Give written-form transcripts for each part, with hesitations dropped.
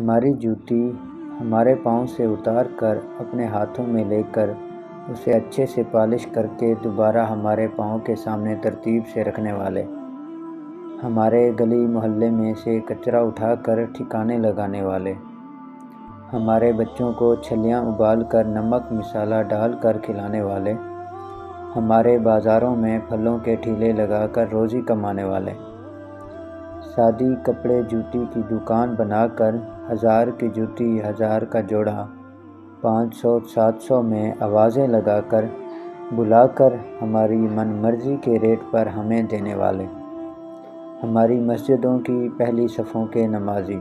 ہماری جوتی ہمارے پاؤں سے اتار کر اپنے ہاتھوں میں لے کر اسے اچھے سے پالش کر کے دوبارہ ہمارے پاؤں کے سامنے ترتیب سے رکھنے والے، ہمارے گلی محلے میں سے کچرا اٹھا کر ٹھکانے لگانے والے، ہمارے بچوں کو چھلیاں ابال کر نمک مسالہ ڈال کر کھلانے والے، ہمارے بازاروں میں پھلوں کے ٹھیلے لگا کر روزی کمانے والے، سادی کپڑے جوتی کی دکان بنا کر 1000 کی جوتی 1000 کا جوڑا 500-700 میں آوازیں لگا کر بلا کر ہماری من مرضی کے ریٹ پر ہمیں دینے والے، ہماری مسجدوں کی پہلی صفوں کے نمازی،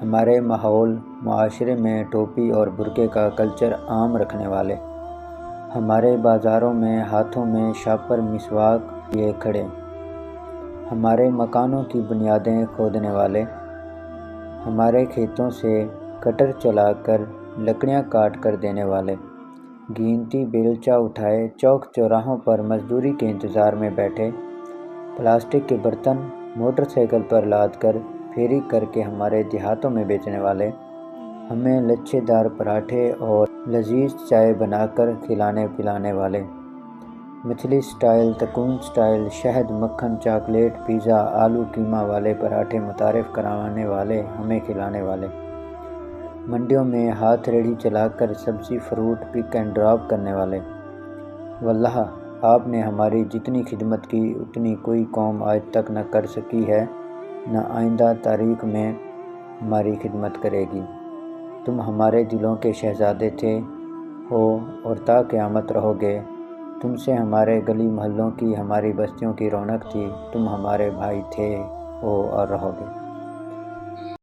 ہمارے ماحول معاشرے میں ٹوپی اور برقعے کا کلچر عام رکھنے والے، ہمارے بازاروں میں ہاتھوں میں شاپر مسواک لیے کھڑے، ہمارے مکانوں کی بنیادیں کھودنے والے، ہمارے کھیتوں سے کٹر چلا کر لکڑیاں کاٹ کر دینے والے، گینتی بیلچا اٹھائے چوک چوراہوں پر مزدوری کے انتظار میں بیٹھے، پلاسٹک کے برتن موٹر سائیکل پر لاد کر پھیری کر کے ہمارے دیہاتوں میں بیچنے والے، ہمیں لچھے دار پراٹھے اور لذیذ چائے بنا کر کھلانے پلانے والے، مچھلی سٹائل تکون سٹائل شہد مکھن چاکلیٹ پیزا آلو قیمہ والے پراٹھے متعارف کرانے والے ہمیں کھلانے والے، منڈیوں میں ہاتھ ریڑھی چلا کر سبزی فروٹ پک اینڈ ڈراپ کرنے والے۔ واللہ آپ نے ہماری جتنی خدمت کی اتنی کوئی قوم آج تک نہ کر سکی ہے، نہ آئندہ تاریخ میں ہماری خدمت کرے گی۔ تم ہمارے دلوں کے شہزادے تھے، ہو اور تا قیامت رہو گے، تم سے ہمارے گلی محلوں کی ہماری بستیوں کی رونق تھی، تم ہمارے بھائی تھے، ہو اور رہو گے۔